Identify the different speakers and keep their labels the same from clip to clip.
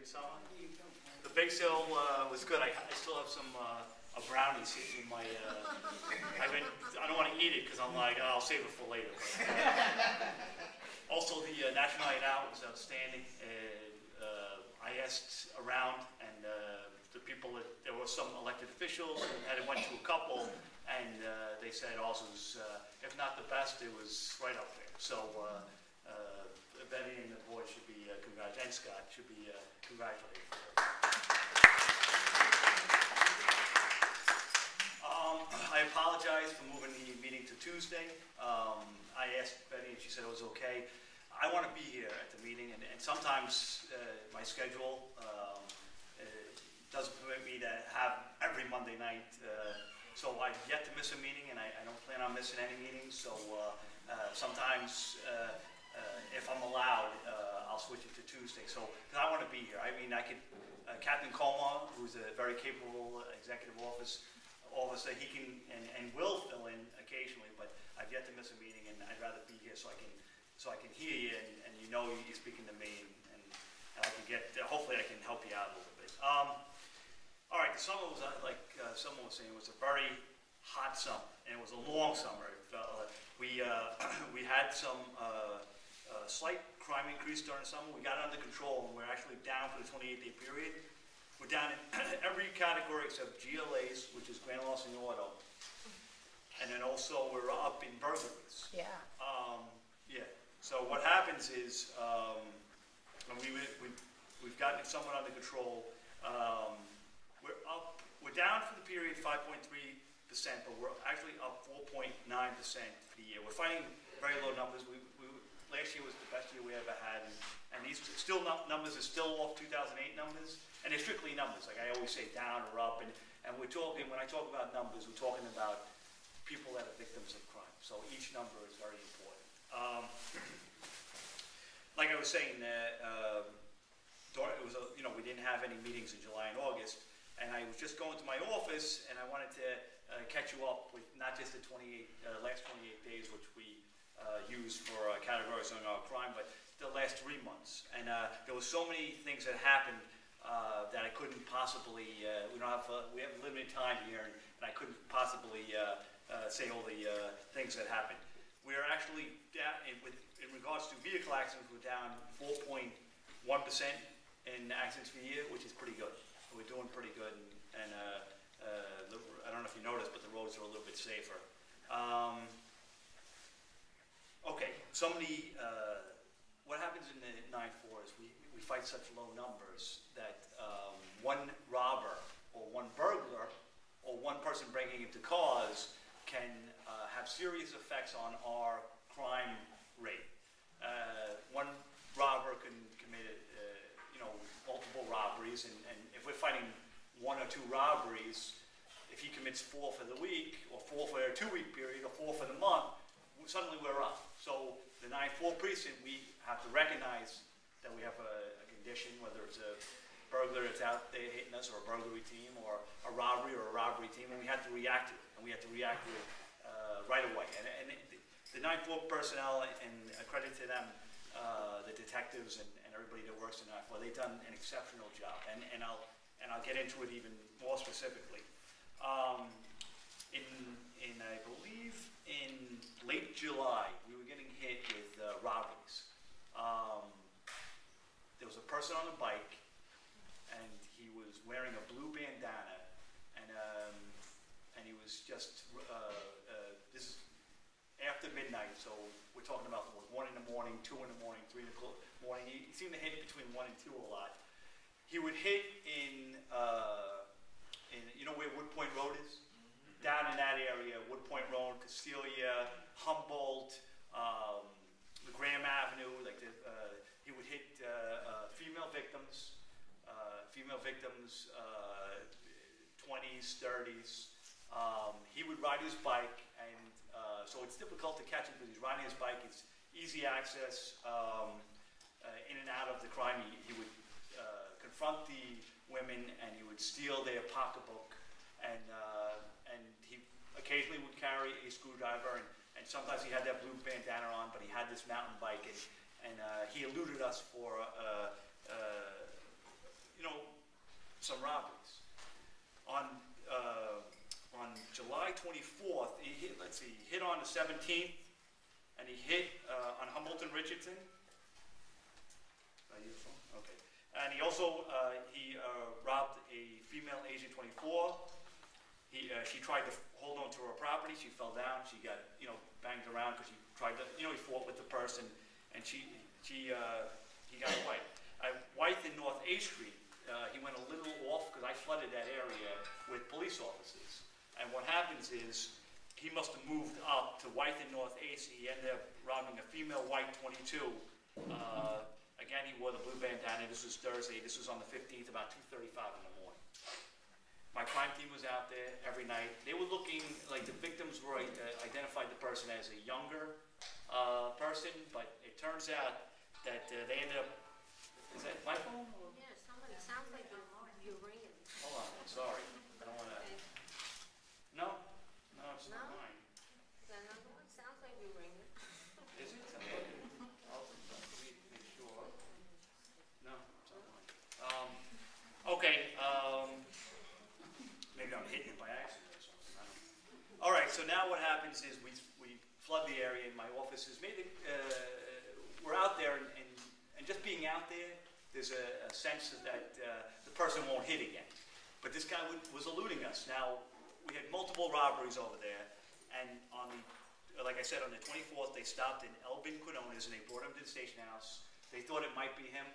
Speaker 1: good summer? The bake sale was good. I still have some a brownie sitting in my. I don't want to eat it because I'm like, oh, I'll save it for later. Also, the National Night Out was outstanding. I asked around, and the people there were some elected officials, and I went to a couple, and they said also was, if not the best, it was right up there. So Betty and the board should be congratulated, and Scott should be congratulated. I apologize for moving the meeting to Tuesday. I asked Betty, and she said it was okay. I want to be here at the meeting, and sometimes my schedule doesn't permit me to have every Monday night. So I've yet to miss a meeting, and I don't plan on missing any meetings. So sometimes, if I'm allowed, I'll switch it to Tuesday. So because I want to be here. I mean, I could. Captain Colma, who's a very capable executive officer, he can and will fill in occasionally. But I've yet to miss a meeting, and I'd rather be here so I can hear you, and you know you're speaking to me, and I can get, hopefully I can help you out a little bit. All right, the summer was, like someone was saying, it was a very hot summer, and it was a long summer. We had some slight crime increase during the summer. We got it under control, and we're actually down for the 28-day period. We're down in every category except GLAs, which is grand loss in auto, and then also we're up in burglaries.
Speaker 2: Yeah.
Speaker 1: Yeah. So what happens is, we've gotten it somewhat under control. We're down for the period 5.3%, but we're actually up 4.9% for the year. We're finding very low numbers. Last year was the best year we ever had, and these numbers are still off 2008 numbers, and they're strictly numbers. Like I always say, down or up, and we're talking, when I talk about numbers, we're talking about people that are victims of crime. So each number is very important. Like I was saying, it was we didn't have any meetings in July and August, and I was just going to my office, and I wanted to catch you up with not just the last 28 days, which we used for categorizing our crime, but the last 3 months. And there were so many things that happened that I couldn't possibly. We have limited time here, and I couldn't possibly say all the things that happened. We are actually down in regards to vehicle accidents. We're down 4.1% in accidents for the year, which is pretty good. We're doing pretty good, and I don't know if you noticed, but the roads are a little bit safer. Okay, what happens in the 9-4 is we fight such low numbers that one robber or one burglar or one person breaking into cars can have serious effects on our crime rate. One robber can commit multiple robberies, and if we're fighting 1 or 2 robberies, if he commits 4 for the week, or 4 for a 2-week period, or 4 for the month, suddenly we're up. So the 94th Precinct, we have to recognize that we have a condition, whether it's a burglar that's out there hitting us, or a burglary team, or a robbery team, and we have to react to it. And we have to react to it right away. And the 94th personnel, and credit to them, the detectives and everybody that works in 94th, they've done an exceptional job. And I'll get into it even more specifically. I believe in late July, we were getting hit with robberies. There was a person on a bike, and he was wearing a blue bandana, and he was just, this is after midnight, so we're talking about 1 in the morning, 2 in the morning, 3 in the morning. He seemed to hit between 1 and 2 a lot. He would hit in where Wood Point Road is? Down in that area, Wood Point Road, Castelia, Humboldt, Graham Avenue, he would hit female victims, 20s, 30s. He would ride his bike, and so it's difficult to catch him because he's riding his bike. It's easy access in and out of the crime. He would confront the women, and he would steal their pocketbook, and he occasionally would carry a screwdriver, and sometimes he had that blue bandana on, but he had this mountain bike, and he eluded us for some robberies. On July 24th, he hit, let's see, he hit on the 17th, and he hit on Humboldt and Richardson. Okay. And he also robbed a female, aged 24. She tried to hold on to her property. She fell down. She got, banged around because she tried to, he fought with the person, and he got away. At Wythe and North 8th Street, he went a little off because I flooded that area with police officers. And what happens is, he must have moved up to Wythe and North 8th. He ended up robbing a female white 22. Again, he wore the blue bandana. This was Thursday. This was on the 15th, about 2:35 in the morning. My crime team was out there every night. They were looking, like the victims were identified the person as a younger person, but it turns out that they ended up, is that my phone? Or?
Speaker 2: Yeah, somebody sounds like you're ringing.
Speaker 1: Hold on, sorry. I don't want to.
Speaker 2: Okay.
Speaker 1: No, it's not mine.
Speaker 2: Is that another one? Sounds like you're ringing.
Speaker 1: Is it? I'll make sure. No, it's not mine. Okay, maybe I'm hitting it by accident or something. I don't know. All right, so now what happens is we flood the area, and my office is we're out there, and just being out there, there's a sense that the person won't hit again. But this guy was eluding us. Now, we had multiple robberies over there, and like I said, on the 24th, they stopped in Elbin Quinones, and they brought him to the station house. They thought it might be him.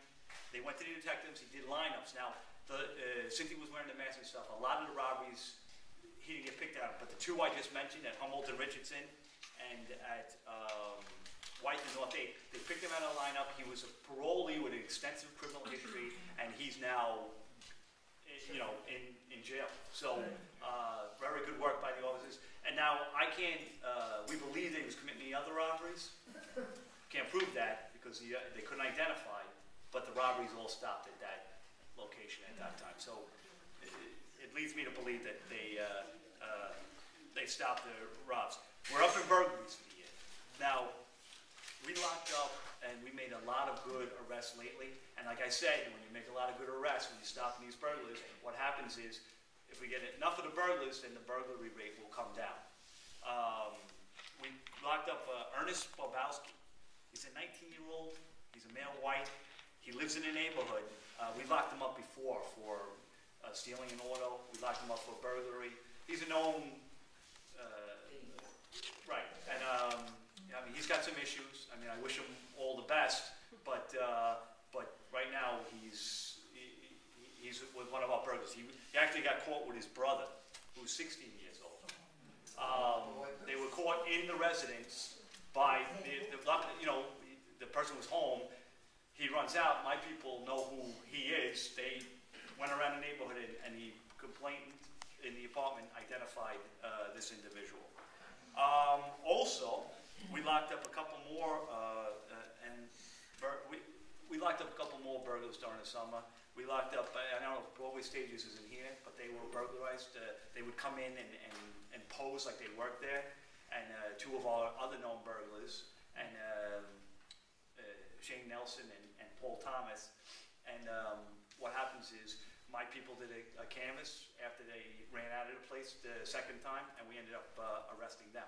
Speaker 1: They went to the detectives. He did lineups. Now, Cynthia was wearing the mask and stuff. A lot of the robberies, he didn't get picked out. But the two I just mentioned, at Humboldt and Richardson, and at Wythe and North 8th, they picked him out of the lineup. He was a parolee with an extensive criminal history, and he's now, in jail. So, very good work by the officers. And now, we believe that he was committing the other robberies. Can't prove that because they couldn't identify, but the robberies all stopped at that location at that time. So, it leads me to believe that they stopped the robs. We're up in burglaries for the year. Now, we locked up and we made a lot of good arrests lately. And like I said, when you make a lot of good arrests, when you stop these burglars, what happens is, if we get enough of the burglars, then the burglary rate will come down. We locked up Ernest Bobowski. He's a 19-year-old. He's a male white. He lives in the neighborhood. We locked him up before for stealing an auto. We locked him up for burglary. He's a known, right. And he's got some issues. I wish him all the best, but right now he's with one of our burglars. He actually got caught with his brother, who's 16 years old. They were caught in the residence by the person was home. He runs out. My people know who he is. They went around the neighborhood, and the complainant in the apartment identified this individual. Also, we locked up a couple more, we locked up a couple more burglars during the summer. We locked up, I don't know if Broadway Stages isn't here, but they were burglarized. They would come in and pose like they worked there. And two of our other known burglars, and Shane Nelson and Paul Thomas. And what happens is, my people did a canvass after they ran out of the place the second time, and we ended up arresting them.